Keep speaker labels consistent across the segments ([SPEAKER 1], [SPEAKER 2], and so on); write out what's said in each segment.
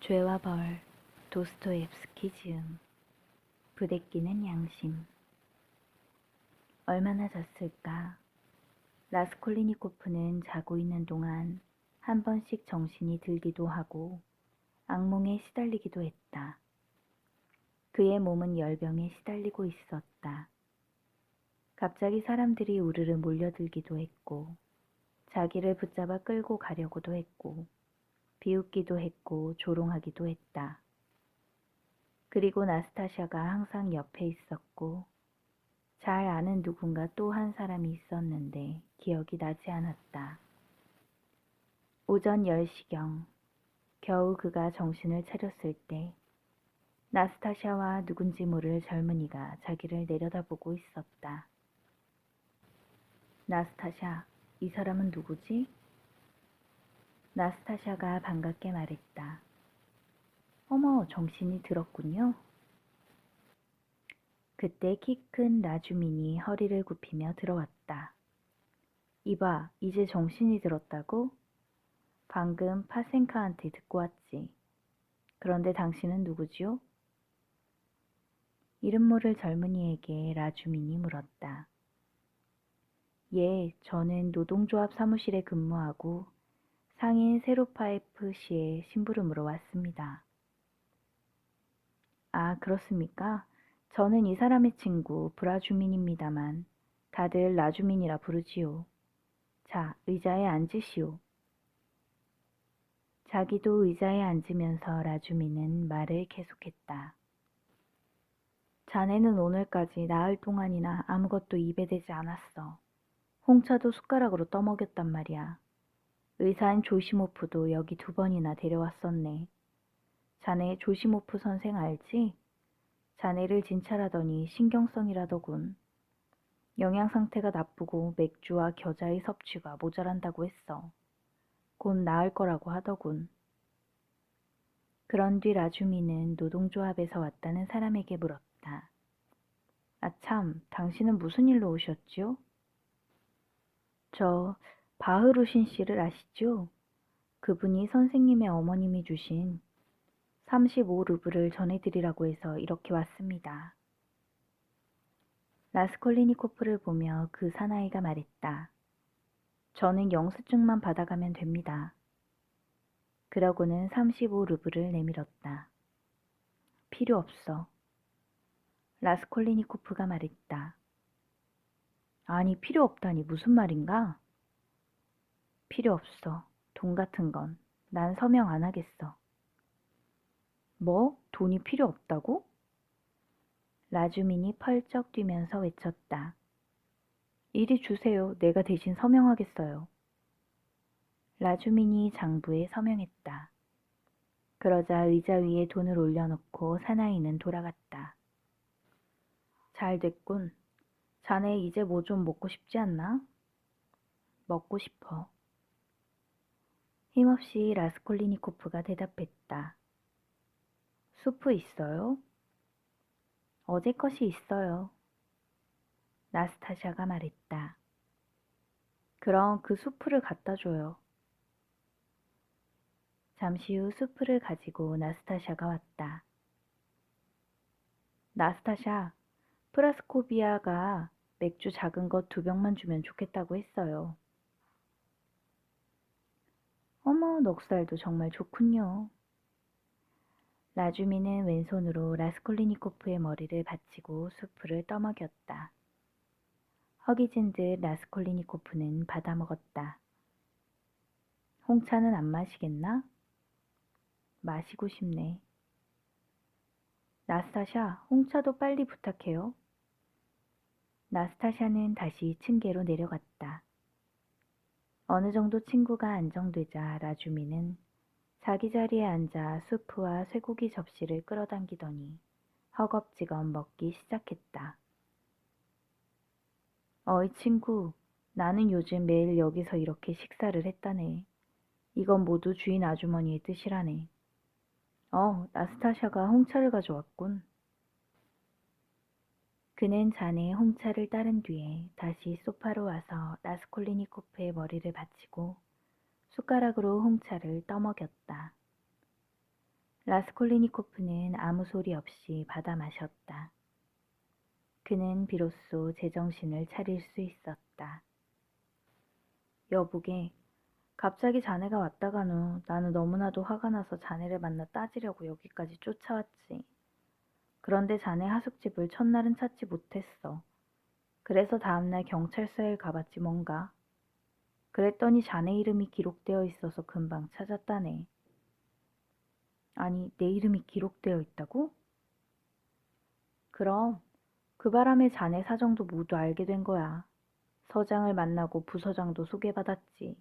[SPEAKER 1] 죄와 벌, 도스토옙스키 지음, 부대끼는 양심. 얼마나 잤을까? 라스콜리니코프는 자고 있는 동안 한 번씩 정신이 들기도 하고 악몽에 시달리기도 했다. 그의 몸은 열병에 시달리고 있었다. 갑자기 사람들이 우르르 몰려들기도 했고 자기를 붙잡아 끌고 가려고도 했고 비웃기도 했고 조롱하기도 했다. 그리고 나스타샤가 항상 옆에 있었고 잘 아는 누군가 또 한 사람이 있었는데 기억이 나지 않았다. 오전 10시경 겨우 그가 정신을 차렸을 때 나스타샤와 누군지 모를 젊은이가 자기를 내려다보고 있었다. 나스타샤, 이 사람은 누구지? 나스타샤가 반갑게 말했다. 어머, 정신이 들었군요. 그때 키 큰 라주민이 허리를 굽히며 들어왔다. 이봐, 이제 정신이 들었다고? 방금 파센카한테 듣고 왔지. 그런데 당신은 누구지요? 이름 모를 젊은이에게 라주민이 물었다. 예, 저는 노동조합 사무실에 근무하고 상인 세로파에프 씨의 심부름으로 왔습니다. 아, 그렇습니까? 저는 이 사람의 친구 브라주민입니다만 다들 라주민이라 부르지요. 자, 의자에 앉으시오. 자기도 의자에 앉으면서 라주민은 말을 계속했다. 자네는 오늘까지 나흘 동안이나 아무것도 입에 대지 않았어. 홍차도 숟가락으로 떠먹였단 말이야. 의사인 조시모프도 여기 2번이나 데려왔었네. 자네 조시모프 선생 알지? 자네를 진찰하더니 신경성이라더군. 영양 상태가 나쁘고 맥주와 겨자의 섭취가 모자란다고 했어. 곧 나을 거라고 하더군. 그런 뒤 라주미는 노동조합에서 왔다는 사람에게 물었다. 아 참, 당신은 무슨 일로 오셨지요? 저 바흐루신 씨를 아시죠? 그분이 선생님의 어머님이 주신 35루블을 전해드리라고 해서 이렇게 왔습니다. 라스콜리니코프를 보며 그 사나이가 말했다. 저는 영수증만 받아가면 됩니다. 그러고는 35루블을 내밀었다. 필요 없어. 라스콜리니코프가 말했다. 아니, 필요 없다니 무슨 말인가? 필요 없어. 돈 같은 건. 난 서명 안 하겠어. 뭐? 돈이 필요 없다고? 라주민이 펄쩍 뛰면서 외쳤다. 이리 주세요. 내가 대신 서명하겠어요. 라주민이 장부에 서명했다. 그러자 의자 위에 돈을 올려놓고 사나이는 돌아갔다. 잘 됐군. 자네 이제 뭐 좀 먹고 싶지 않나? 먹고 싶어. 힘없이 라스콜리니코프가 대답했다. 수프 있어요? 어제 것이 있어요. 나스타샤가 말했다. 그럼 그 수프를 갖다 줘요. 잠시 후 수프를 가지고 나스타샤가 왔다. 나스타샤, 프라스코비아가 맥주 작은 것 2병만 주면 좋겠다고 했어요. 어머, 넉살도 정말 좋군요. 라주미는 왼손으로 라스콜리니코프의 머리를 받치고 수프를 떠먹였다. 허기진 듯 라스콜리니코프는 받아먹었다. 홍차는 안 마시겠나? 마시고 싶네. 나스타샤, 홍차도 빨리 부탁해요. 나스타샤는 다시 층계로 내려갔다. 어느 정도 친구가 안정되자 라주미는 자기 자리에 앉아 수프와 쇠고기 접시를 끌어당기더니 허겁지겁 먹기 시작했다. 어이 친구, 나는 요즘 매일 여기서 이렇게 식사를 했다네. 이건 모두 주인 아주머니의 뜻이라네. 나스타샤가 홍차를 가져왔군. 그는 잔에 홍차를 따른 뒤에 다시 소파로 와서 라스콜리니코프의 머리를 받치고 숟가락으로 홍차를 떠먹였다. 라스콜리니코프는 아무 소리 없이 받아 마셨다. 그는 비로소 제정신을 차릴 수 있었다. 여보게, 갑자기 자네가 왔다가는 나는 너무나도 화가 나서 자네를 만나 따지려고 여기까지 쫓아왔지. 그런데 자네 하숙집을 첫날은 찾지 못했어. 그래서 다음날 경찰서에 가봤지 뭔가. 그랬더니 자네 이름이 기록되어 있어서 금방 찾았다네. 아니, 내 이름이 기록되어 있다고? 그럼 그 바람에 자네 사정도 모두 알게 된 거야. 서장을 만나고 부서장도 소개받았지.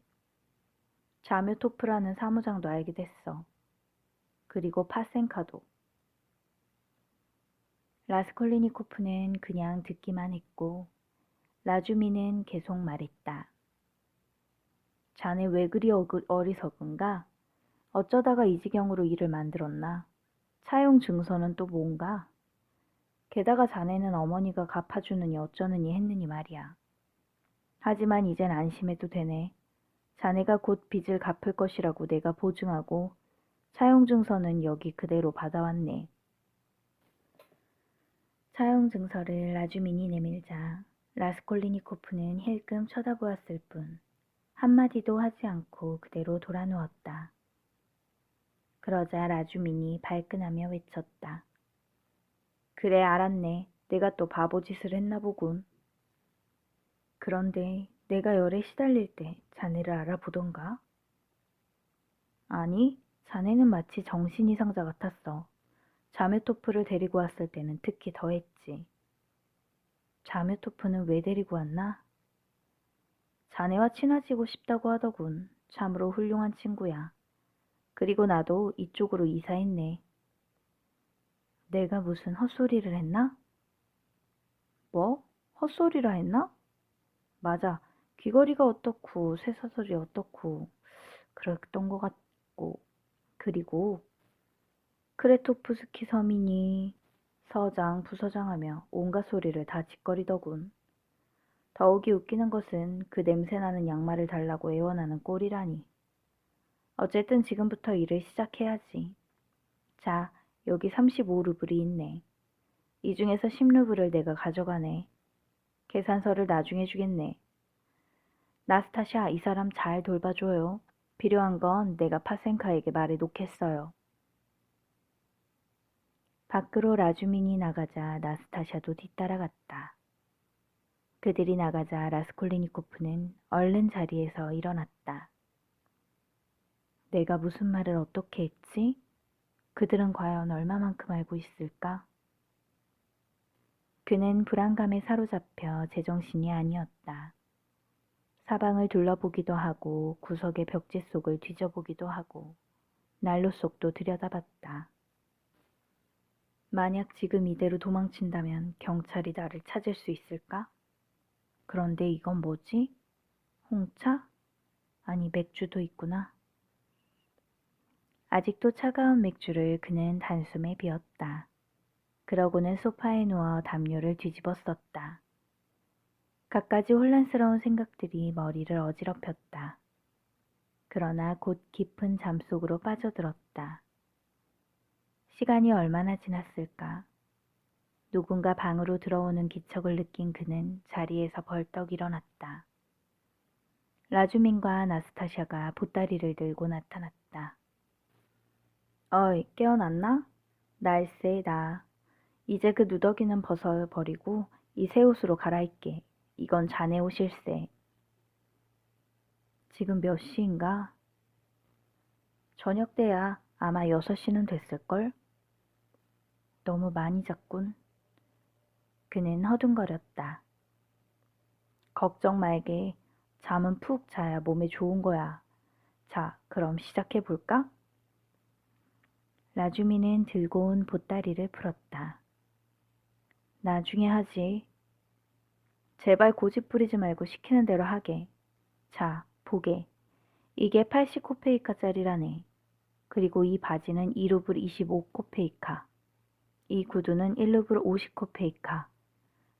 [SPEAKER 1] 자뮤토프라는 사무장도 알게 됐어. 그리고 파센카도. 라스콜리니코프는 그냥 듣기만 했고 라주미는 계속 말했다. 자네 왜 그리 어리석은가? 어쩌다가 이 지경으로 일을 만들었나? 차용 증서는 또 뭔가? 게다가 자네는 어머니가 갚아주느니 어쩌느니 했느니 말이야. 하지만 이젠 안심해도 되네. 자네가 곧 빚을 갚을 것이라고 내가 보증하고 차용 증서는 여기 그대로 받아왔네. 차용 증서를 라주민이 내밀자 라스콜리니코프는 힐끔 쳐다보았을 뿐 한마디도 하지 않고 그대로 돌아누웠다. 그러자 라주민이 발끈하며 외쳤다. 그래, 알았네. 내가 또 바보짓을 했나 보군. 그런데 내가 열에 시달릴 때 자네를 알아보던가? 아니, 자네는 마치 정신이상자 같았어. 자메토프를 데리고 왔을 때는 특히 더했지. 자메토프는 왜 데리고 왔나? 자네와 친해지고 싶다고 하더군. 참으로 훌륭한 친구야. 그리고 나도 이쪽으로 이사했네. 내가 무슨 헛소리를 했나? 뭐? 헛소리라 했나? 맞아. 귀걸이가 어떻고 쇠사슬이 어떻고 그랬던 것 같고. 그리고 크레토프스키 서민이 서장, 부서장 하며 온갖 소리를 다 짓거리더군. 더욱이 웃기는 것은 그 냄새나는 양말을 달라고 애원하는 꼴이라니. 어쨌든 지금부터 일을 시작해야지. 자, 여기 35루블이 있네. 이 중에서 10루블을 내가 가져가네. 계산서를 나중에 주겠네. 나스타샤, 이 사람 잘 돌봐줘요. 필요한 건 내가 파센카에게 말해 놓겠어요. 밖으로 라주민이 나가자 나스타샤도 뒤따라갔다. 그들이 나가자 라스콜리니코프는 얼른 자리에서 일어났다. 내가 무슨 말을 어떻게 했지? 그들은 과연 얼마만큼 알고 있을까? 그는 불안감에 사로잡혀 제정신이 아니었다. 사방을 둘러보기도 하고 구석의 벽지 속을 뒤져보기도 하고 난로 속도 들여다봤다. 만약 지금 이대로 도망친다면 경찰이 나를 찾을 수 있을까? 그런데 이건 뭐지? 홍차? 아니, 맥주도 있구나. 아직도 차가운 맥주를 그는 단숨에 비웠다. 그러고는 소파에 누워 담요를 뒤집어 썼다. 갖가지 혼란스러운 생각들이 머리를 어지럽혔다. 그러나 곧 깊은 잠속으로 빠져들었다. 시간이 얼마나 지났을까? 누군가 방으로 들어오는 기척을 느낀 그는 자리에서 벌떡 일어났다. 라주민과 나스타샤가 보따리를 들고 나타났다. 어이, 깨어났나? 날쌔, 나. 이제 그 누더기는 벗어버리고 이 새 옷으로 갈아입게. 이건 자네 옷일세. 지금 몇 시인가? 저녁 때야. 아마 6시는 됐을걸? 너무 많이 잤군. 그는 허둥거렸다. 걱정 말게. 잠은 푹 자야 몸에 좋은 거야. 자, 그럼 시작해볼까? 라주미는 들고 온 보따리를 풀었다. 나중에 하지. 제발 고집 부리지 말고 시키는 대로 하게. 자, 보게. 이게 80코페이카짜리라네. 그리고 이 바지는 2루블 25코페이카. 이 구두는 1루블 50코페이카.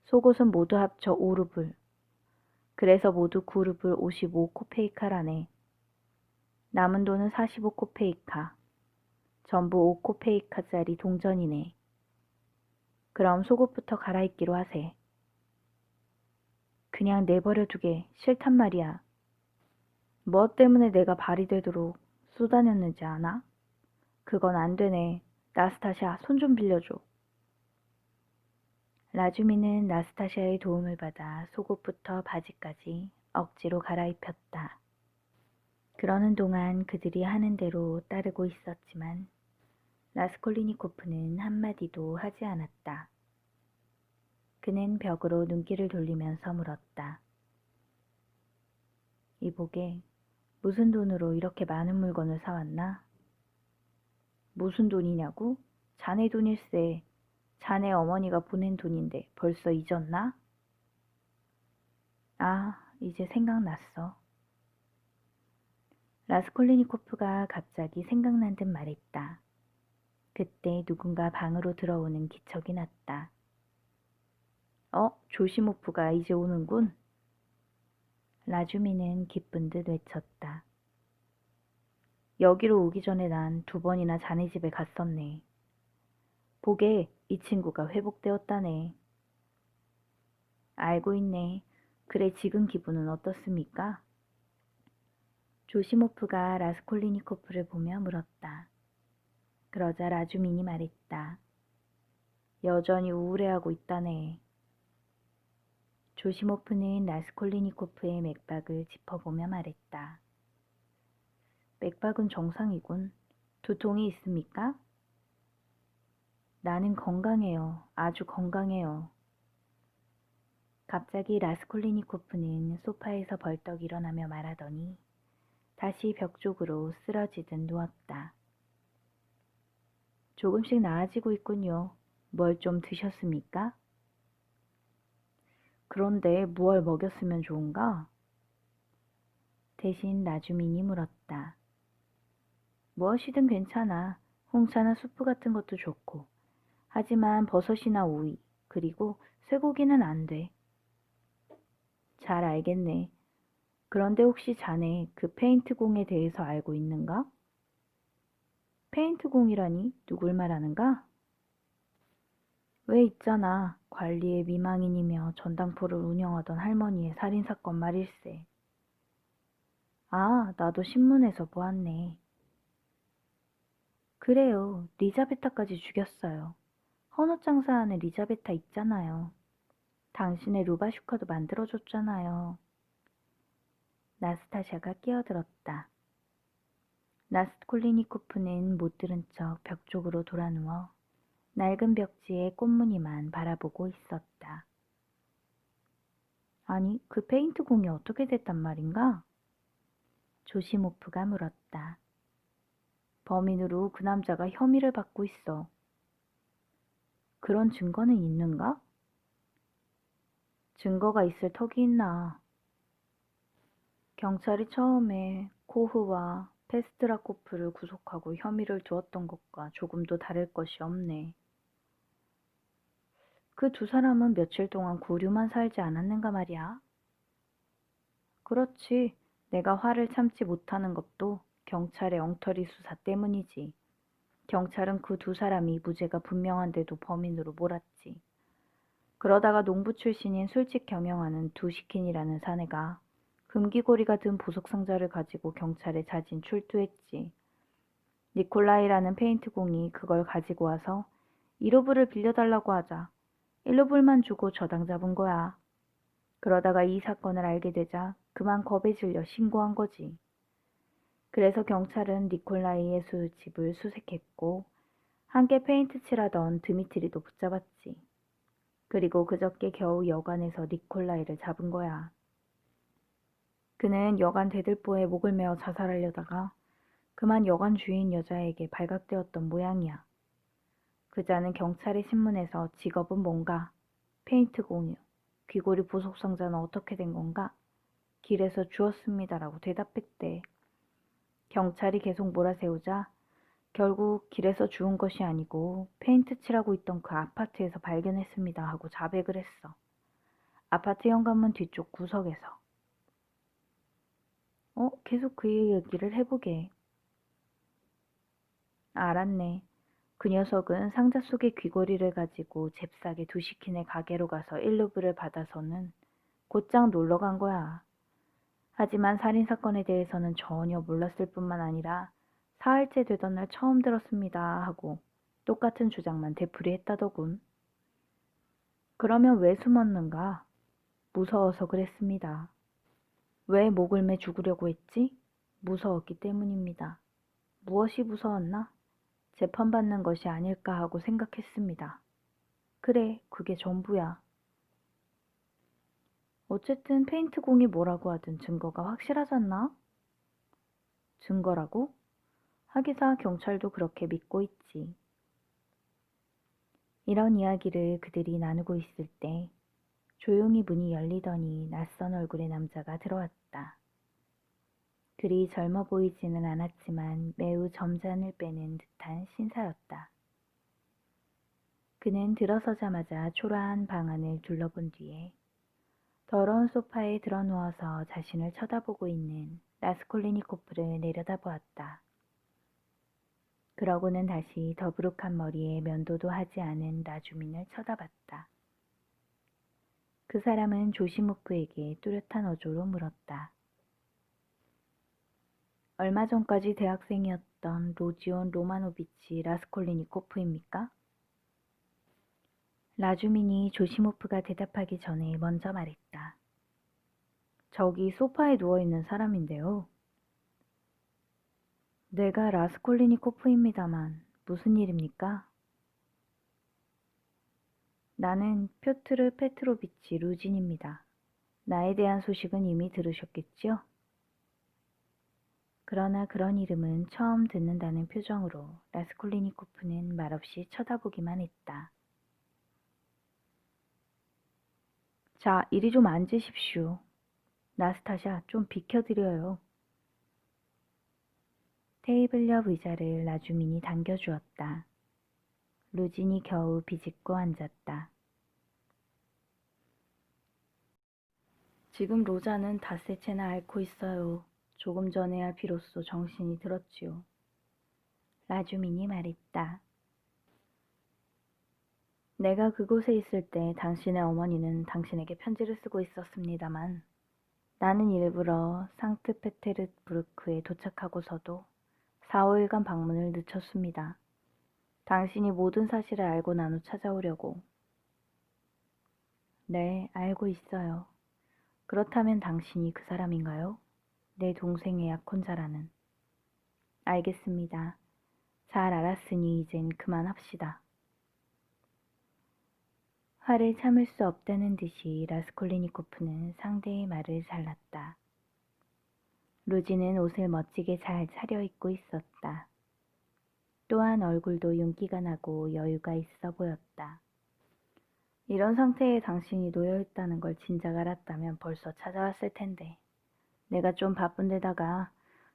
[SPEAKER 1] 속옷은 모두 합쳐 5루블. 그래서 모두 9루블 55코페이카라네. 남은 돈은 45코페이카. 전부 5코페이카짜리 동전이네. 그럼 속옷부터 갈아입기로 하세. 그냥 내버려 두게 싫단 말이야. 뭐 때문에 내가 발이 되도록 쏘다녔는지 아나? 그건 안 되네. 나스타샤, 손 좀 빌려줘. 라주미는 나스타샤의 도움을 받아 속옷부터 바지까지 억지로 갈아입혔다. 그러는 동안 그들이 하는 대로 따르고 있었지만 라스콜리니코프는 한마디도 하지 않았다. 그는 벽으로 눈길을 돌리면서 물었다. 이보게, 무슨 돈으로 이렇게 많은 물건을 사왔나? 무슨 돈이냐고? 자네 돈일세. 자네 어머니가 보낸 돈인데 벌써 잊었나? 아, 이제 생각났어. 라스콜리니코프가 갑자기 생각난 듯 말했다. 그때 누군가 방으로 들어오는 기척이 났다. 조시모프가 이제 오는군. 라주미는 기쁜 듯 외쳤다. 여기로 오기 전에 난 2번이나 자네 집에 갔었네. 보게, 이 친구가 회복되었다네. 알고 있네. 그래, 지금 기분은 어떻습니까? 조시모프가 라스콜리니코프를 보며 물었다. 그러자 라주민이 말했다. 여전히 우울해하고 있다네. 조시모프는 라스콜리니코프의 맥박을 짚어보며 말했다. 맥박은 정상이군. 두통이 있습니까? 나는 건강해요. 아주 건강해요. 갑자기 라스콜리니코프는 소파에서 벌떡 일어나며 말하더니 다시 벽 쪽으로 쓰러지듯 누웠다. 조금씩 나아지고 있군요. 뭘 좀 드셨습니까? 그런데 무얼 먹였으면 좋은가? 대신 라주민이 물었다. 무엇이든 괜찮아. 홍차나 수프 같은 것도 좋고. 하지만 버섯이나 오이, 그리고 쇠고기는 안 돼. 잘 알겠네. 그런데 혹시 자네 그 페인트공에 대해서 알고 있는가? 페인트공이라니 누굴 말하는가? 왜 있잖아. 관리의 미망인이며 전당포를 운영하던 할머니의 살인사건 말일세. 아, 나도 신문에서 보았네. 그래요. 리자베타까지 죽였어요. 헌옷 장사하는 리자베타 있잖아요. 당신의 루바슈카도 만들어줬잖아요. 나스타샤가 끼어들었다. 라스콜리니코프는 못 들은 척 벽 쪽으로 돌아누워 낡은 벽지에 꽃무늬만 바라보고 있었다. 아니, 그 페인트 공이 어떻게 됐단 말인가? 조시모프가 물었다. 범인으로 그 남자가 혐의를 받고 있어. 그런 증거는 있는가? 증거가 있을 턱이 있나? 경찰이 처음에 코흐와 페스트라코프를 구속하고 혐의를 두었던 것과 조금도 다를 것이 없네. 그 2사람은 며칠 동안 구류만 살지 않았는가 말이야. 그렇지. 내가 화를 참지 못하는 것도 경찰의 엉터리 수사 때문이지. 경찰은 그 2사람이 무죄가 분명한데도 범인으로 몰았지. 그러다가 농부 출신인 술집 경영하는 두시킨이라는 사내가 금기고리가 든 보석상자를 가지고 경찰에 자진 출두했지. 니콜라이라는 페인트공이 그걸 가지고 와서 1루블을 빌려달라고 하자 1루블만 주고 저당 잡은 거야. 그러다가 이 사건을 알게 되자 그만 겁에 질려 신고한 거지. 그래서 경찰은 니콜라이의 집을 수색했고 함께 페인트 칠하던 드미트리도 붙잡았지. 그리고 그저께 겨우 여관에서 니콜라이를 잡은 거야. 그는 여관 대들보에 목을 메어 자살하려다가 그만 여관 주인 여자에게 발각되었던 모양이야. 그자는 경찰의 신문에서 직업은 뭔가, 페인트 공유, 귀고리 보석 상자는 어떻게 된 건가? 길에서 주웠습니다라고 대답했대. 경찰이 계속 몰아세우자 결국 길에서 주운 것이 아니고 페인트 칠하고 있던 그 아파트에서 발견했습니다 하고 자백을 했어. 아파트 현관문 뒤쪽 구석에서. 계속 그 얘기를 해보게. 알았네. 그 녀석은 상자 속의 귀걸이를 가지고 잽싸게 두시킨의 가게로 가서 1루블을 받아서는 곧장 놀러 간 거야. 하지만 살인사건에 대해서는 전혀 몰랐을 뿐만 아니라 사흘째 되던 날 처음 들었습니다 하고 똑같은 주장만 되풀이했다더군. 그러면 왜 숨었는가? 무서워서 그랬습니다. 왜 목을 매 죽으려고 했지? 무서웠기 때문입니다. 무엇이 무서웠나? 재판받는 것이 아닐까 하고 생각했습니다. 그래, 그게 전부야. 어쨌든 페인트공이 뭐라고 하든 증거가 확실하잖아? 증거라고? 하기사 경찰도 그렇게 믿고 있지. 이런 이야기를 그들이 나누고 있을 때 조용히 문이 열리더니 낯선 얼굴의 남자가 들어왔다. 그리 젊어 보이지는 않았지만 매우 점잖을 빼는 듯한 신사였다. 그는 들어서자마자 초라한 방 안을 둘러본 뒤에 더러운 소파에 드러누워서 자신을 쳐다보고 있는 라스콜리니코프를 내려다보았다. 그러고는 다시 더부룩한 머리에 면도도 하지 않은 라주민을 쳐다봤다. 그 사람은 조시모프에게 뚜렷한 어조로 물었다. 얼마 전까지 대학생이었던 로지온 로마노비치 라스콜리니코프입니까? 라주민이 조시모프가 대답하기 전에 먼저 말했다. 저기 소파에 누워있는 사람인데요. 내가 라스콜리니코프입니다만 무슨 일입니까? 나는 표트르 페트로비치 루진입니다. 나에 대한 소식은 이미 들으셨겠지요? 그러나 그런 이름은 처음 듣는다는 표정으로 라스콜리니코프는 말없이 쳐다보기만 했다. 자, 이리 좀 앉으십시오. 나스타샤, 좀 비켜드려요. 테이블 옆 의자를 라주민이 당겨주었다. 루진이 겨우 비집고 앉았다. 지금 로자는 닷새째나 앓고 있어요. 조금 전에야 비로소 정신이 들었지요. 라주민이 말했다. 내가 그곳에 있을 때 당신의 어머니는 당신에게 편지를 쓰고 있었습니다만 나는 일부러 상트페테르부르크에 도착하고서도 4, 5일간 방문을 늦췄습니다. 당신이 모든 사실을 알고 난 후 찾아오려고. 네, 알고 있어요. 그렇다면 당신이 그 사람인가요? 내 동생의 약혼자라는. 알겠습니다. 잘 알았으니 이젠 그만합시다. 화를 참을 수 없다는 듯이 라스콜리니코프는 상대의 말을 잘랐다. 루지는 옷을 멋지게 잘 차려입고 있었다. 또한 얼굴도 윤기가 나고 여유가 있어 보였다. 이런 상태에 당신이 놓여있다는 걸 진작 알았다면 벌써 찾아왔을 텐데. 내가 좀 바쁜 데다가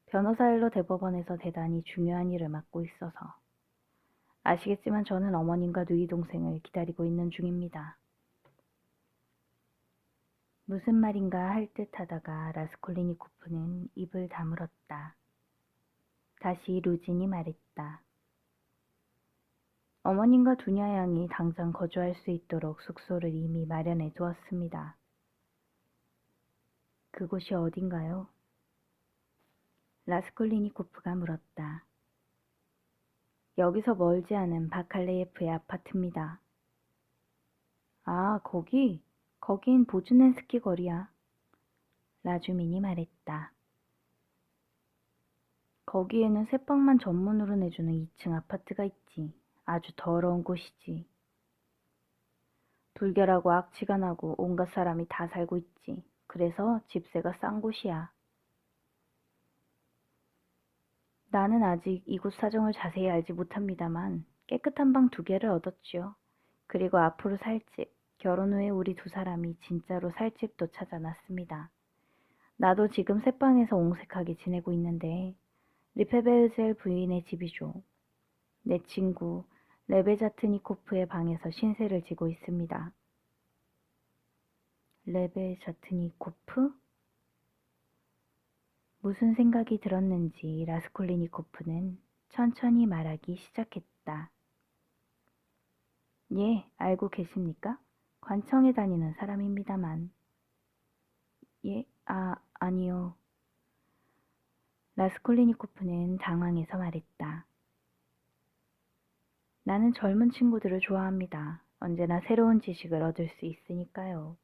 [SPEAKER 1] 변호사 일로 대법원에서 대단히 중요한 일을 맡고 있어서. 아시겠지만 저는 어머님과 누이 동생을 기다리고 있는 중입니다. 무슨 말인가 할 듯 하다가 라스콜리니코프는 입을 다물었다. 다시 루진이 말했다. 어머님과 두냐 양이 당장 거주할 수 있도록 숙소를 이미 마련해 두었습니다. 그곳이 어딘가요? 라스콜리니코프가 물었다. 여기서 멀지 않은 바칼레예프의 아파트입니다. 아, 거기? 거긴 보즈넨스키 거리야. 라주민이 말했다. 거기에는 새빵만 전문으로 내주는 2층 아파트가 있지. 아주 더러운 곳이지. 불결하고 악취가 나고 온갖 사람이 다 살고 있지. 그래서 집세가 싼 곳이야. 나는 아직 이곳 사정을 자세히 알지 못합니다만 깨끗한 방 2개를 얻었지요. 그리고 앞으로 살 집, 결혼 후에 우리 2사람이 진짜로 살 집도 찾아놨습니다. 나도 지금 새방에서 옹색하게 지내고 있는데 리페베르젤 부인의 집이죠. 내 친구 레베자트니코프의 방에서 신세를 지고 있습니다. 레베자트니코프? 무슨 생각이 들었는지 라스콜리니코프는 천천히 말하기 시작했다. 예, 알고 계십니까? 관청에 다니는 사람입니다만. 예, 아니요. 라스콜리니코프는 당황해서 말했다. 나는 젊은 친구들을 좋아합니다. 언제나 새로운 지식을 얻을 수 있으니까요.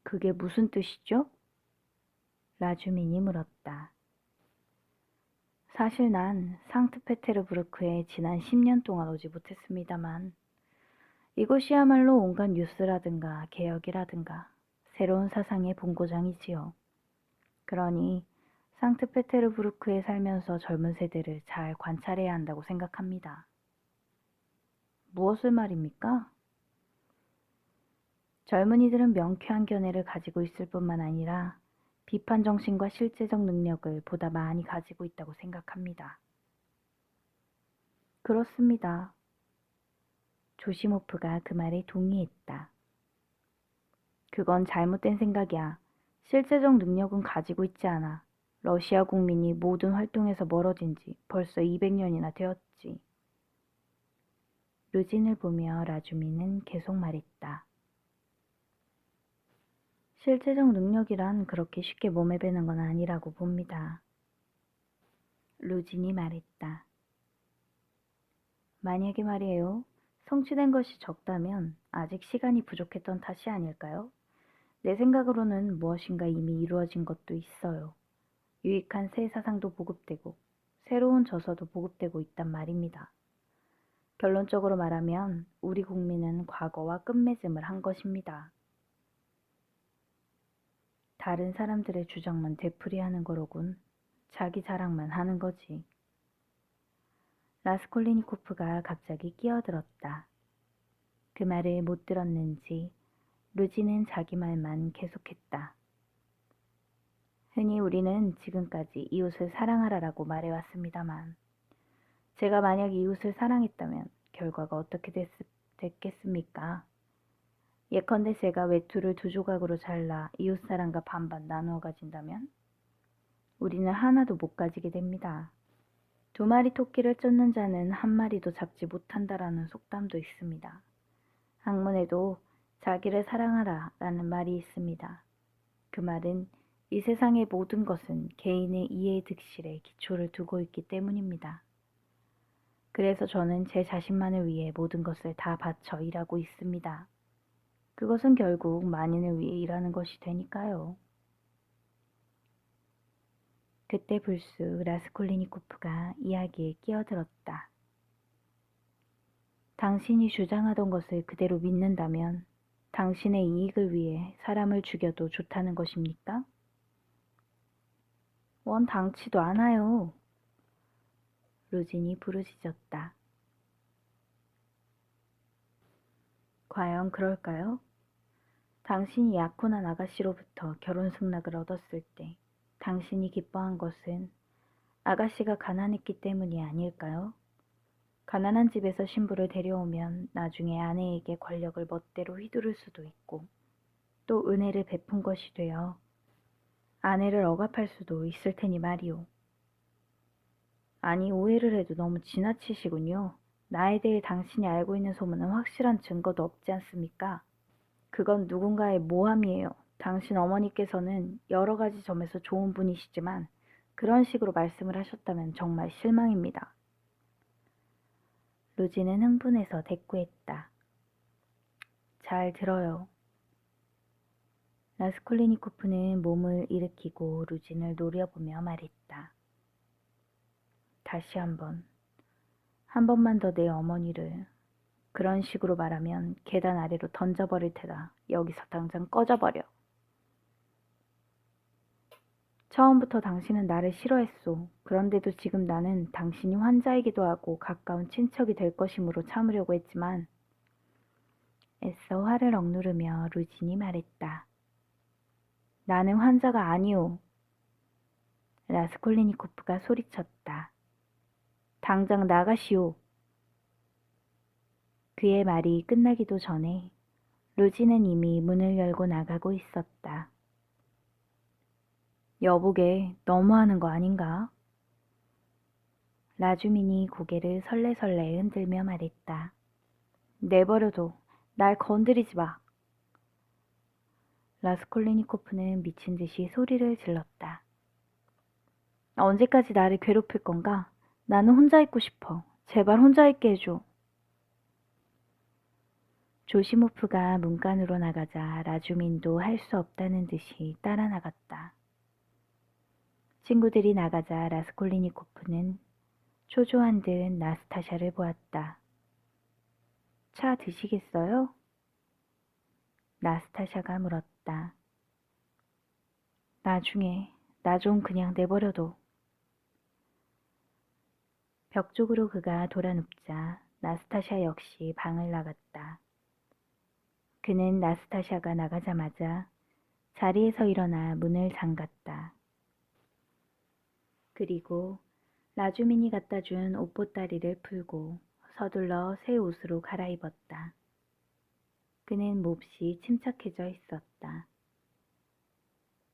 [SPEAKER 1] 그게 무슨 뜻이죠? 라주민이 물었다. 사실 난 상트페테르부르크에 지난 10년 동안 오지 못했습니다만 이곳이야말로 온갖 뉴스라든가 개혁이라든가 새로운 사상의 본고장이지요. 그러니 상트페테르부르크에 살면서 젊은 세대를 잘 관찰해야 한다고 생각합니다. 무엇을 말입니까? 젊은이들은 명쾌한 견해를 가지고 있을 뿐만 아니라 비판 정신과 실제적 능력을 보다 많이 가지고 있다고 생각합니다. 그렇습니다. 조시모프가 그 말에 동의했다. 그건 잘못된 생각이야. 실제적 능력은 가지고 있지 않아. 러시아 국민이 모든 활동에서 멀어진 지 벌써 200년이나 되었지. 루진을 보며 라주민은 계속 말했다. 실제적 능력이란 그렇게 쉽게 몸에 배는 건 아니라고 봅니다. 루진이 말했다. 만약에 말이에요. 성취된 것이 적다면 아직 시간이 부족했던 탓이 아닐까요? 내 생각으로는 무엇인가 이미 이루어진 것도 있어요. 유익한 새 사상도 보급되고 새로운 저서도 보급되고 있단 말입니다. 결론적으로 말하면 우리 국민은 과거와 끝맺음을 한 것입니다. 다른 사람들의 주장만 되풀이하는 거로군. 자기 자랑만 하는 거지. 라스콜리니코프가 갑자기 끼어들었다. 그 말을 못 들었는지 루지는 자기 말만 계속했다. 흔히 우리는 지금까지 이웃을 사랑하라라고 말해왔습니다만 제가 만약 이웃을 사랑했다면 결과가 어떻게 됐겠습니까? 예컨대 제가 외투를 2조각으로 잘라 이웃사람과 반반 나누어 가진다면 우리는 하나도 못 가지게 됩니다. 2마리 토끼를 쫓는 자는 1마리도 잡지 못한다라는 속담도 있습니다. 학문에도 자기를 사랑하라 라는 말이 있습니다. 그 말은 이 세상의 모든 것은 개인의 이해 득실에 기초를 두고 있기 때문입니다. 그래서 저는 제 자신만을 위해 모든 것을 다 바쳐 일하고 있습니다. 그것은 결국 만인을 위해 일하는 것이 되니까요. 그때 불쑥 라스콜리니코프가 이야기에 끼어들었다. 당신이 주장하던 것을 그대로 믿는다면 당신의 이익을 위해 사람을 죽여도 좋다는 것입니까? 원당치도 않아요. 루진이 부르짖었다. 과연 그럴까요? 당신이 약혼한 아가씨로부터 결혼 승낙을 얻었을 때 당신이 기뻐한 것은 아가씨가 가난했기 때문이 아닐까요? 가난한 집에서 신부를 데려오면 나중에 아내에게 권력을 멋대로 휘두를 수도 있고 또 은혜를 베푼 것이 되어 아내를 억압할 수도 있을 테니 말이오. 아니, 오해를 해도 너무 지나치시군요. 나에 대해 당신이 알고 있는 소문은 확실한 증거도 없지 않습니까? 그건 누군가의 모함이에요. 당신 어머니께서는 여러 가지 점에서 좋은 분이시지만 그런 식으로 말씀을 하셨다면 정말 실망입니다. 루지는 흥분해서 대꾸했다. 잘 들어요. 라스콜리니코프는 몸을 일으키고 루진을 노려보며 말했다. 다시 한 번만 더 내 어머니를 그런 식으로 말하면 계단 아래로 던져버릴 테다. 여기서 당장 꺼져버려. 처음부터 당신은 나를 싫어했소. 그런데도 지금 나는 당신이 환자이기도 하고 가까운 친척이 될 것이므로 참으려고 했지만 애써 화를 억누르며 루진이 말했다. 나는 환자가 아니오. 라스콜리니코프가 소리쳤다. 당장 나가시오. 그의 말이 끝나기도 전에 루지는 이미 문을 열고 나가고 있었다. 여보게, 너무하는 거 아닌가? 라주민이 고개를 설레설레 흔들며 말했다. 내버려둬. 날 건드리지 마. 라스콜리니코프는 미친 듯이 소리를 질렀다. 언제까지 나를 괴롭힐 건가? 나는 혼자 있고 싶어. 제발 혼자 있게 해줘. 조시모프가 문간으로 나가자 라주민도 할 수 없다는 듯이 따라 나갔다. 친구들이 나가자 라스콜리니코프는 초조한 듯 나스타샤를 보았다. 차 드시겠어요? 나스타샤가 물었다. 나중에 나 좀 그냥 내버려둬. 벽 쪽으로 그가 돌아눕자 나스타샤 역시 방을 나갔다. 그는 나스타샤가 나가자마자 자리에서 일어나 문을 잠갔다. 그리고 라주민이 갖다 준 옷보따리를 풀고 서둘러 새 옷으로 갈아입었다. 그는 몹시 침착해져 있었다.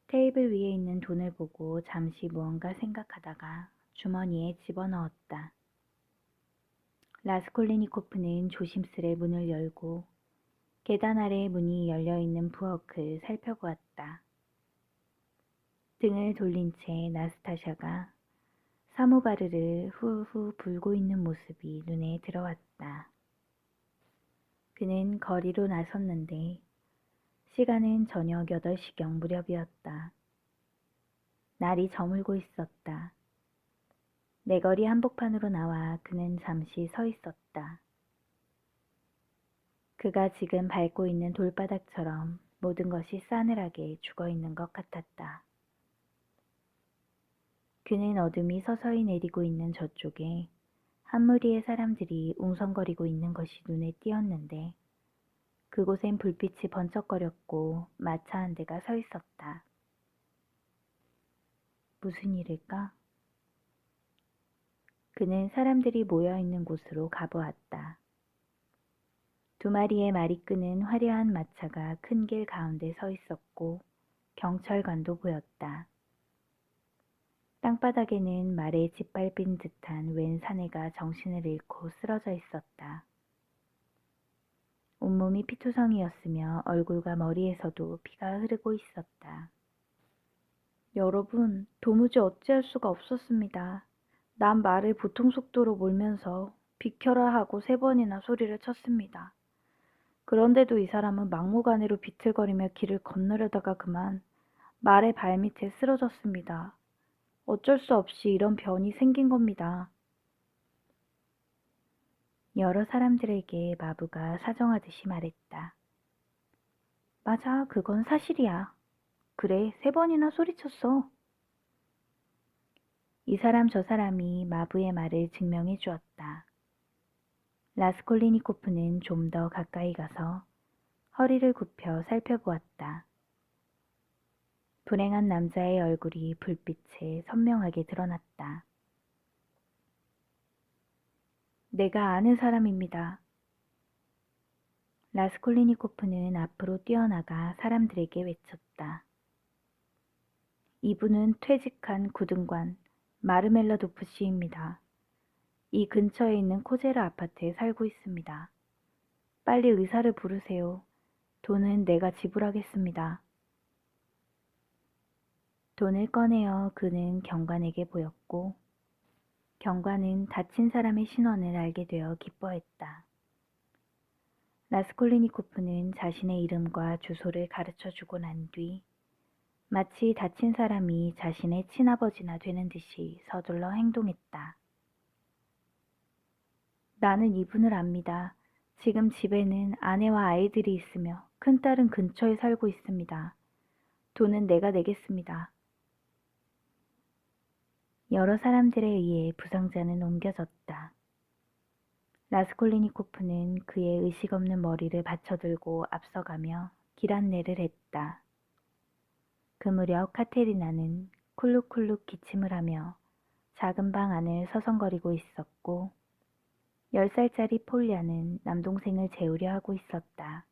[SPEAKER 1] 테이블 위에 있는 돈을 보고 잠시 무언가 생각하다가 주머니에 집어넣었다. 라스콜리니코프는 조심스레 문을 열고 계단 아래 문이 열려있는 부엌을 살펴보았다. 등을 돌린 채 나스타샤가 사모바르를 후후 불고 있는 모습이 눈에 들어왔다. 그는 거리로 나섰는데 시간은 저녁 8시경 무렵이었다. 날이 저물고 있었다. 내거리 한복판으로 나와 그는 잠시 서 있었다. 그가 지금 밟고 있는 돌바닥처럼 모든 것이 싸늘하게 죽어있는 것 같았다. 그는 어둠이 서서히 내리고 있는 저쪽에 한 무리의 사람들이 웅성거리고 있는 것이 눈에 띄었는데 그곳엔 불빛이 번쩍거렸고 마차 한 대가 서 있었다. 무슨 일일까? 그는 사람들이 모여있는 곳으로 가보았다. 2마리의 말이 끄는 화려한 마차가 큰 길 가운데 서 있었고 경찰관도 보였다. 땅바닥에는 말에 짓밟힌 듯한 웬 사내가 정신을 잃고 쓰러져 있었다. 온몸이 피투성이었으며 얼굴과 머리에서도 피가 흐르고 있었다. 여러분, 도무지 어찌할 수가 없었습니다. 난 말을 보통 속도로 몰면서 비켜라 하고 3번이나 소리를 쳤습니다. 그런데도 이 사람은 막무가내로 비틀거리며 길을 건너려다가 그만 말의 발밑에 쓰러졌습니다. 어쩔 수 없이 이런 변이 생긴 겁니다. 여러 사람들에게 마부가 사정하듯이 말했다. 맞아, 그건 사실이야. 그래, 3번이나 소리쳤어. 이 사람 저 사람이 마부의 말을 증명해 주었다. 라스콜리니코프는 좀 더 가까이 가서 허리를 굽혀 살펴보았다. 불행한 남자의 얼굴이 불빛에 선명하게 드러났다. 내가 아는 사람입니다. 라스콜리니코프는 앞으로 뛰어나가 사람들에게 외쳤다. 이분은 퇴직한 구등관 마르멜라도프 씨입니다. 이 근처에 있는 코제르 아파트에 살고 있습니다. 빨리 의사를 부르세요. 돈은 내가 지불하겠습니다. 돈을 꺼내어 그는 경관에게 보였고 경관은 다친 사람의 신원을 알게 되어 기뻐했다. 라스콜리니코프는 자신의 이름과 주소를 가르쳐주고 난 뒤 마치 다친 사람이 자신의 친아버지나 되는 듯이 서둘러 행동했다. 나는 이분을 압니다. 지금 집에는 아내와 아이들이 있으며 큰딸은 근처에 살고 있습니다. 돈은 내가 내겠습니다. 여러 사람들에 의해 부상자는 옮겨졌다. 라스콜리니코프는 그의 의식 없는 머리를 받쳐들고 앞서가며 길 안내를 했다. 그 무렵 카테리나는 쿨룩쿨룩 기침을 하며 작은 방 안을 서성거리고 있었고 10살짜리 폴리아는 남동생을 재우려 하고 있었다.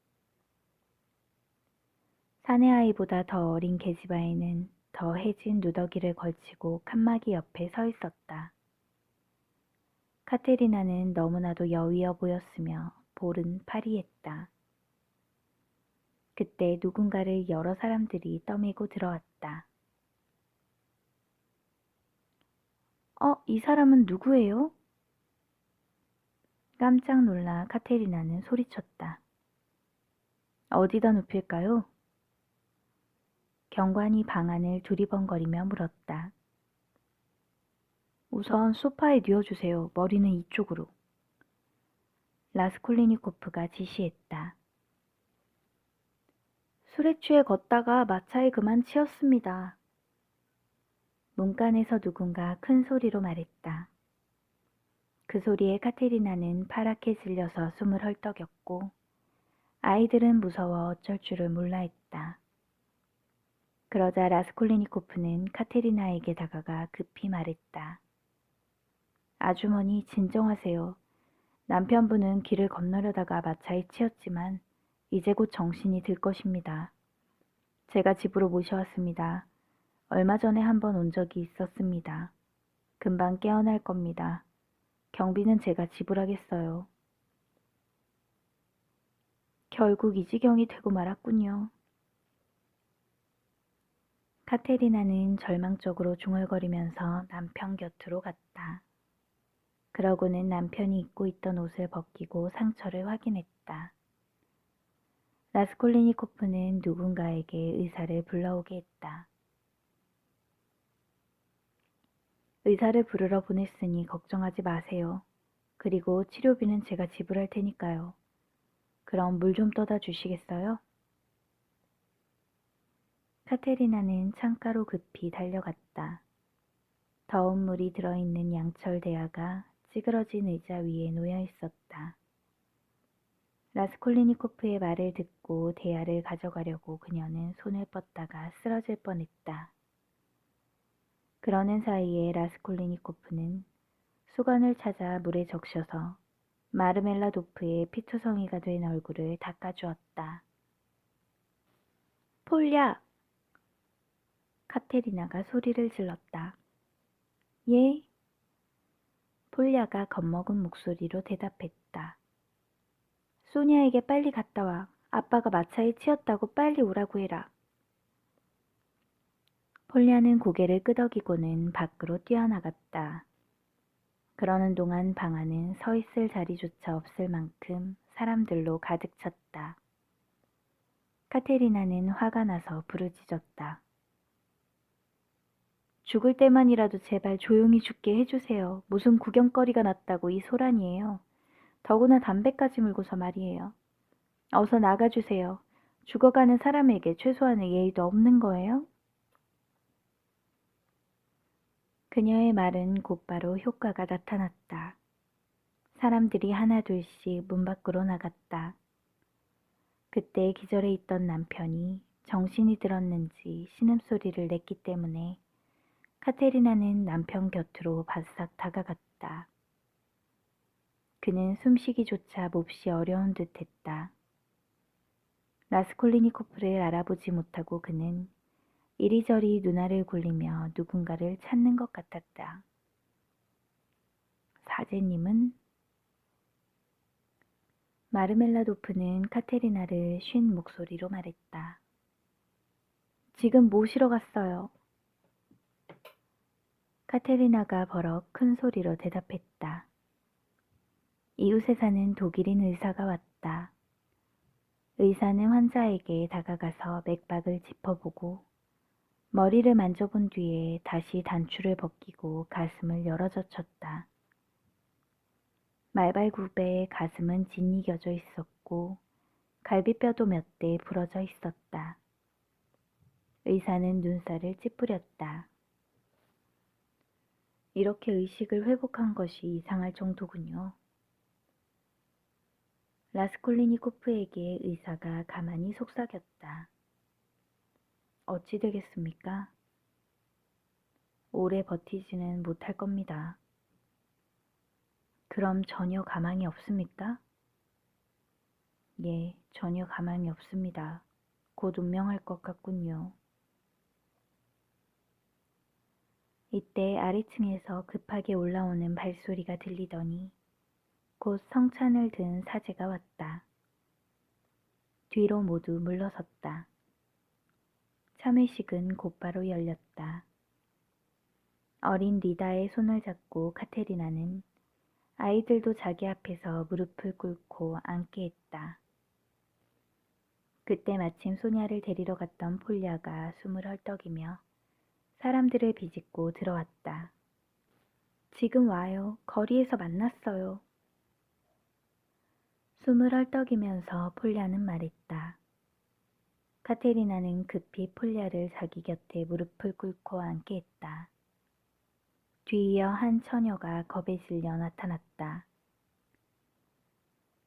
[SPEAKER 1] 사내 아이보다 더 어린 계집아이는 더 해진 누더기를 걸치고 칸막이 옆에 서 있었다. 카테리나는 너무나도 여위어 보였으며 볼은 파리했다. 그때 누군가를 여러 사람들이 떠밀고 들어왔다. 이 사람은 누구예요? 깜짝 놀라 카테리나는 소리쳤다. 어디다 눕힐까요? 경관이 방 안을 두리번거리며 물었다. 우선 소파에 뉘어주세요. 머리는 이쪽으로. 라스콜리니코프가 지시했다. 술에 취해 걷다가 마차에 그만 치였습니다. 문간에서 누군가 큰 소리로 말했다. 그 소리에 카테리나는 파랗게 질려서 숨을 헐떡였고 아이들은 무서워 어쩔 줄을 몰라 했다. 그러자 라스콜리니코프는 카테리나에게 다가가 급히 말했다. 아주머니 진정하세요. 남편분은 길을 건너려다가 마차에 치였지만 이제 곧 정신이 들 것입니다. 제가 집으로 모셔왔습니다. 얼마 전에 한번 온 적이 있었습니다. 금방 깨어날 겁니다. 경비는 제가 지불하겠어요. 결국 이 지경이 되고 말았군요. 카테리나는 절망적으로 중얼거리면서 남편 곁으로 갔다. 그러고는 남편이 입고 있던 옷을 벗기고 상처를 확인했다. 라스콜리니코프는 누군가에게 의사를 불러오게 했다. 의사를 부르러 보냈으니 걱정하지 마세요. 그리고 치료비는 제가 지불할 테니까요. 그럼 물 좀 떠다 주시겠어요? 카테리나는 창가로 급히 달려갔다. 더운 물이 들어있는 양철 대야가 찌그러진 의자 위에 놓여 있었다. 라스콜리니코프의 말을 듣고 대야를 가져가려고 그녀는 손을 뻗다가 쓰러질 뻔했다. 그러는 사이에 라스콜리니코프는 수건을 찾아 물에 적셔서 마르멜라도프의 피투성이가 된 얼굴을 닦아주었다. 폴야! 카테리나가 소리를 질렀다. 예? 폴야가 겁먹은 목소리로 대답했다. 소니아에게 빨리 갔다 와. 아빠가 마차에 치였다고 빨리 오라고 해라. 폴야는 고개를 끄덕이고는 밖으로 뛰어나갔다. 그러는 동안 방 안은 서 있을 자리조차 없을 만큼 사람들로 가득 찼다. 카테리나는 화가 나서 부르짖었다. 죽을 때만이라도 제발 조용히 죽게 해주세요. 무슨 구경거리가 났다고 이 소란이에요. 더구나 담배까지 물고서 말이에요. 어서 나가주세요. 죽어가는 사람에게 최소한의 예의도 없는 거예요? 그녀의 말은 곧바로 효과가 나타났다. 사람들이 하나둘씩 문 밖으로 나갔다. 그때 기절해 있던 남편이 정신이 들었는지 신음소리를 냈기 때문에 카테리나는 남편 곁으로 바싹 다가갔다. 그는 숨쉬기조차 몹시 어려운 듯 했다. 라스콜리니코프를 알아보지 못하고 그는 이리저리 눈알을 굴리며 누군가를 찾는 것 같았다. 사제님은? 마르멜라도프는 카테리나를 쉰 목소리로 말했다. 지금 모시러 갔어요. 카테리나가 버럭 큰 소리로 대답했다. 이웃에 사는 독일인 의사가 왔다. 의사는 환자에게 다가가서 맥박을 짚어보고 머리를 만져본 뒤에 다시 단추를 벗기고 가슴을 열어젖혔다. 말발굽에 가슴은 짓이겨져 있었고 갈비뼈도 몇 대 부러져 있었다. 의사는 눈살을 찌푸렸다. 이렇게 의식을 회복한 것이 이상할 정도군요. 라스콜리니코프에게 의사가 가만히 속삭였다. 어찌 되겠습니까? 오래 버티지는 못할 겁니다. 그럼 전혀 가망이 없습니까? 예, 전혀 가망이 없습니다. 곧 운명할 것 같군요. 이때 아래층에서 급하게 올라오는 발소리가 들리더니 곧 성찬을 든 사제가 왔다. 뒤로 모두 물러섰다. 참회식은 곧바로 열렸다. 어린 리다의 손을 잡고 카테리나는 아이들도 자기 앞에서 무릎을 꿇고 앉게 했다. 그때 마침 소냐를 데리러 갔던 폴리아가 숨을 헐떡이며 사람들을 비집고 들어왔다. 지금 와요. 거리에서 만났어요. 숨을 헐떡이면서 폴리아는 말했다. 카테리나는 급히 폴리아를 자기 곁에 무릎을 꿇고 앉게 했다. 뒤이어 한 처녀가 겁에 질려 나타났다.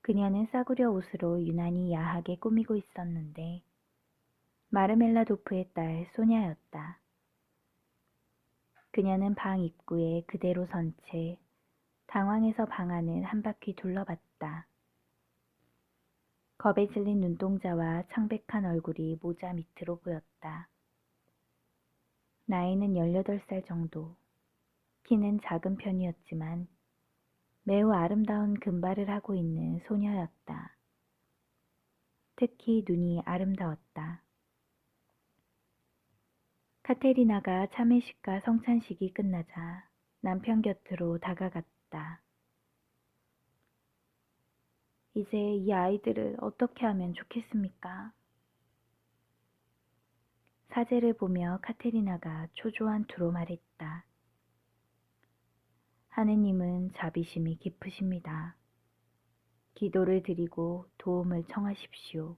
[SPEAKER 1] 그녀는 싸구려 옷으로 유난히 야하게 꾸미고 있었는데 마르멜라도프의 딸 소냐였다. 그녀는 방 입구에 그대로 선 채 당황해서 방 안을 한 바퀴 둘러봤다. 겁에 질린 눈동자와 창백한 얼굴이 모자 밑으로 보였다. 나이는 18살 정도. 키는 작은 편이었지만 매우 아름다운 금발을 하고 있는 소녀였다. 특히 눈이 아름다웠다. 카테리나가 참회식과 성찬식이 끝나자 남편 곁으로 다가갔다. 이제 이 아이들을 어떻게 하면 좋겠습니까? 사제를 보며 카테리나가 초조한 투로 말했다. 하느님은 자비심이 깊으십니다. 기도를 드리고 도움을 청하십시오.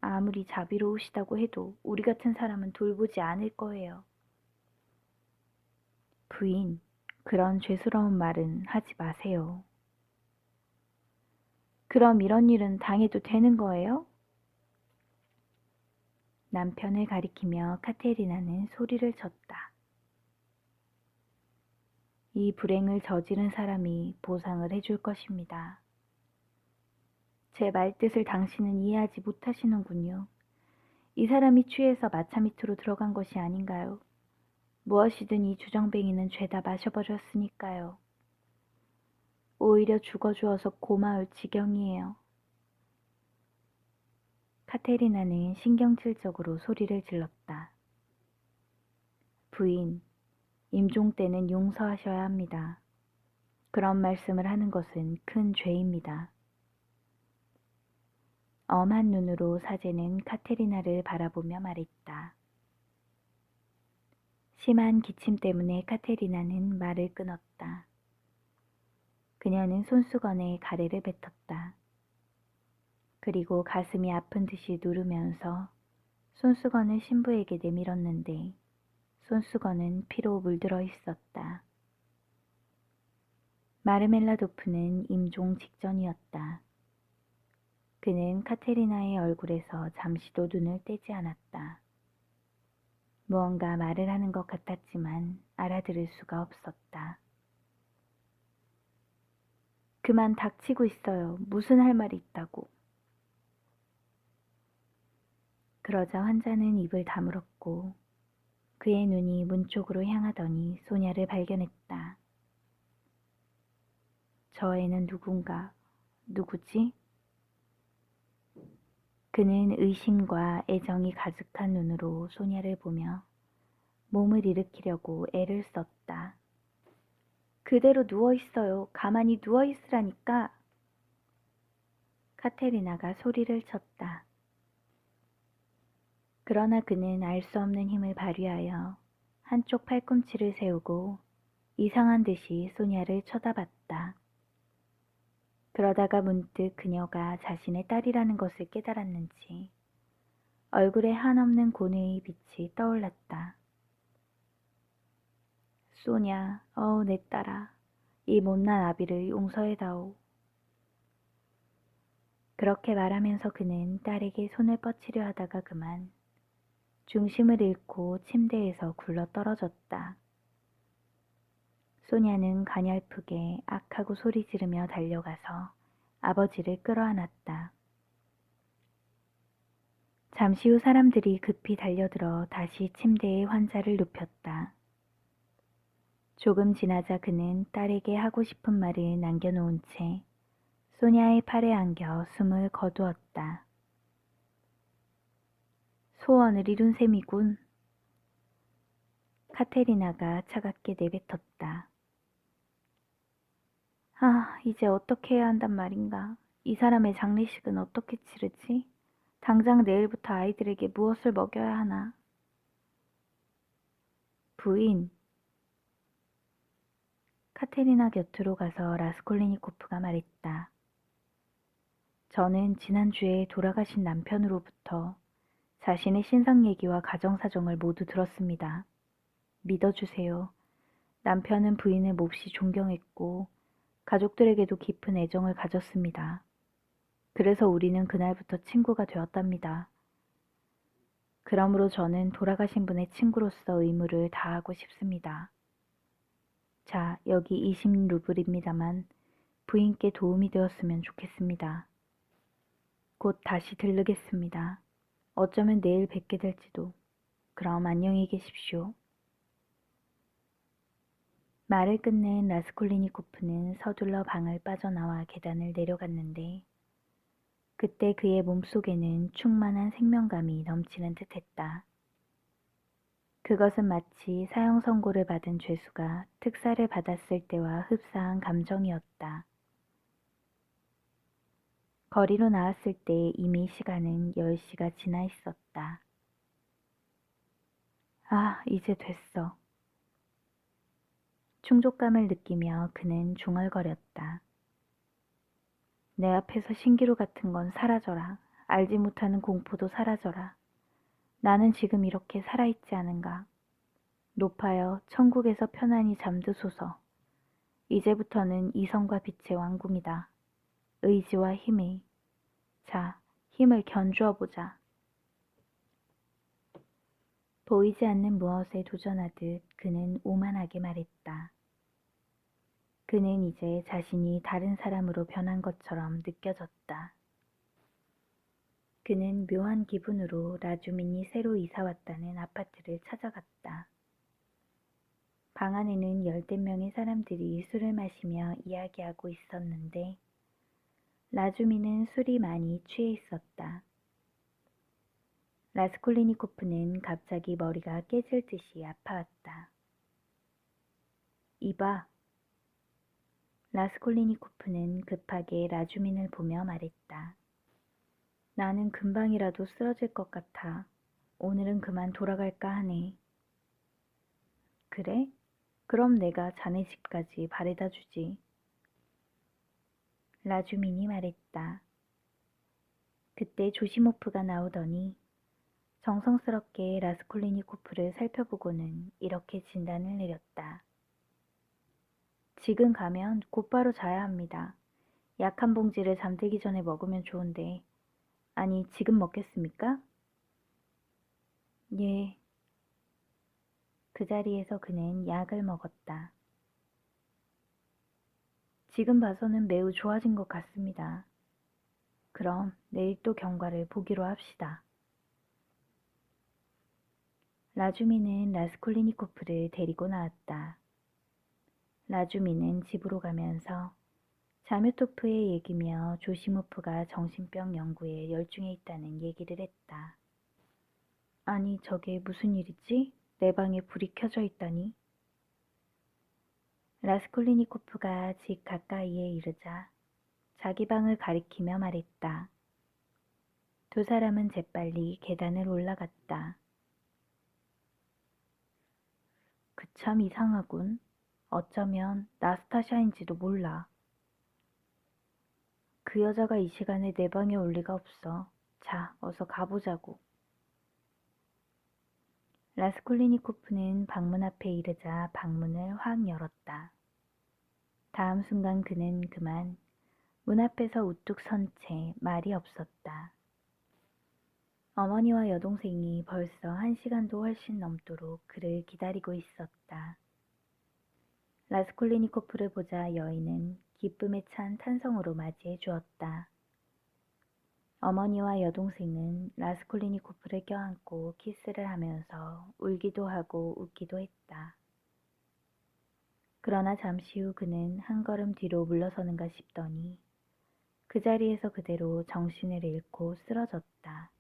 [SPEAKER 1] 아무리 자비로우시다고 해도 우리 같은 사람은 돌보지 않을 거예요. 부인, 그런 죄스러운 말은 하지 마세요. 그럼 이런 일은 당해도 되는 거예요? 남편을 가리키며 카테리나는 소리를 쳤다. 이 불행을 저지른 사람이 보상을 해줄 것입니다. 제 말뜻을 당신은 이해하지 못하시는군요. 이 사람이 취해서 마차 밑으로 들어간 것이 아닌가요? 무엇이든 이 주정뱅이는 죄다 마셔버렸으니까요. 오히려 죽어주어서 고마울 지경이에요. 카테리나는 신경질적으로 소리를 질렀다. 부인, 임종 때는 용서하셔야 합니다. 그런 말씀을 하는 것은 큰 죄입니다. 엄한 눈으로 사제는 카테리나를 바라보며 말했다. 심한 기침 때문에 카테리나는 말을 끊었다. 그녀는 손수건에 가래를 뱉었다. 그리고 가슴이 아픈 듯이 누르면서 손수건을 신부에게 내밀었는데 손수건은 피로 물들어 있었다. 마르멜라도프는 임종 직전이었다. 그는 카테리나의 얼굴에서 잠시도 눈을 떼지 않았다. 무언가 말을 하는 것 같았지만 알아들을 수가 없었다. 그만 닥치고 있어요. 무슨 할 말이 있다고. 그러자 환자는 입을 다물었고 그의 눈이 문 쪽으로 향하더니 소냐를 발견했다. 저 애는 누구지? 그는 의심과 애정이 가득한 눈으로 소냐를 보며 몸을 일으키려고 애를 썼다. 그대로 누워있어요. 가만히 누워있으라니까. 카테리나가 소리를 쳤다. 그러나 그는 알 수 없는 힘을 발휘하여 한쪽 팔꿈치를 세우고 이상한 듯이 소냐를 쳐다봤다. 그러다가 문득 그녀가 자신의 딸이라는 것을 깨달았는지 얼굴에 한없는 고뇌의 빛이 떠올랐다. 소냐, 내 딸아, 이 못난 아비를 용서해다오. 그렇게 말하면서 그는 딸에게 손을 뻗치려 하다가 그만 중심을 잃고 침대에서 굴러 떨어졌다. 소냐는 가냘프게 악하고 소리 지르며 달려가서 아버지를 끌어안았다. 잠시 후 사람들이 급히 달려들어 다시 침대에 환자를 눕혔다. 조금 지나자 그는 딸에게 하고 싶은 말을 남겨놓은 채 소냐의 팔에 안겨 숨을 거두었다. 소원을 이룬 셈이군. 카테리나가 차갑게 내뱉었다. 아, 이제 어떻게 해야 한단 말인가. 이 사람의 장례식은 어떻게 치르지? 당장 내일부터 아이들에게 무엇을 먹여야 하나. 부인. 카테리나 곁으로 가서 라스콜리니코프가 말했다. 저는 지난주에 돌아가신 남편으로부터 자신의 신상 얘기와 가정 사정을 모두 들었습니다. 믿어주세요. 남편은 부인을 몹시 존경했고 가족들에게도 깊은 애정을 가졌습니다. 그래서 우리는 그날부터 친구가 되었답니다. 그러므로 저는 돌아가신 분의 친구로서 의무를 다하고 싶습니다. 자, 여기 20루블입니다만 부인께 도움이 되었으면 좋겠습니다. 곧 다시 들르겠습니다. 어쩌면 내일 뵙게 될지도. 그럼 안녕히 계십시오. 말을 끝낸 라스콜리니코프는 서둘러 방을 빠져나와 계단을 내려갔는데 그때 그의 몸속에는 충만한 생명감이 넘치는 듯했다. 그것은 마치 사형 선고를 받은 죄수가 특사를 받았을 때와 흡사한 감정이었다. 거리로 나왔을 때 이미 시간은 10시가 지나 있었다. 아, 이제 됐어. 충족감을 느끼며 그는 중얼거렸다. 내 앞에서 신기루 같은 건 사라져라. 알지 못하는 공포도 사라져라. 나는 지금 이렇게 살아있지 않은가. 높아여 천국에서 편안히 잠드소서. 이제부터는 이성과 빛의 왕궁이다. 의지와 힘이. 자, 힘을 견주어 보자. 보이지 않는 무엇에 도전하듯 그는 오만하게 말했다. 그는 이제 자신이 다른 사람으로 변한 것처럼 느껴졌다. 그는 묘한 기분으로 라주민이 새로 이사 왔다는 아파트를 찾아갔다. 방 안에는 10명의 사람들이 술을 마시며 이야기하고 있었는데 라주민은 술이 많이 취해 있었다. 라스콜리니코프는 갑자기 머리가 깨질 듯이 아파왔다. 이봐. 라스콜리니코프는 급하게 라주민을 보며 말했다. 나는 금방이라도 쓰러질 것 같아. 오늘은 그만 돌아갈까 하네. 그래? 그럼 내가 자네 집까지 바래다 주지. 라주민이 말했다. 그때 조시모프가 나오더니 정성스럽게 라스콜리니코프를 살펴보고는 이렇게 진단을 내렸다. 지금 가면 곧바로 자야 합니다. 약 한 봉지를 잠들기 전에 먹으면 좋은데, 아니 지금 먹겠습니까? 예. 그 자리에서 그는 약을 먹었다. 지금 봐서는 매우 좋아진 것 같습니다. 그럼 내일 또 경과를 보기로 합시다. 라주미는 라스콜리니코프를 데리고 나왔다. 라주미는 집으로 가면서 자뮤토프의 얘기며 조시모프가 정신병 연구에 열중해 있다는 얘기를 했다. 아니 저게 무슨 일이지? 내 방에 불이 켜져 있다니. 라스콜리니코프가 집 가까이에 이르자 자기 방을 가리키며 말했다. 두 사람은 재빨리 계단을 올라갔다. 그 참 이상하군. 어쩌면 나스타샤인지도 몰라. 그 여자가 이 시간에 내 방에 올 리가 없어. 자, 어서 가보자고. 라스콜리니코프는 방문 앞에 이르자 방문을 확 열었다. 다음 순간 그는 그만 문 앞에서 우뚝 선 채 말이 없었다. 어머니와 여동생이 벌써 1시간도 훨씬 넘도록 그를 기다리고 있었다. 라스콜리니코프를 보자 여인은 기쁨에 찬 탄성으로 맞이해 주었다. 어머니와 여동생은 라스콜리니코프를 껴안고 키스를 하면서 울기도 하고 웃기도 했다. 그러나 잠시 후 그는 한 걸음 뒤로 물러서는가 싶더니 그 자리에서 그대로 정신을 잃고 쓰러졌다.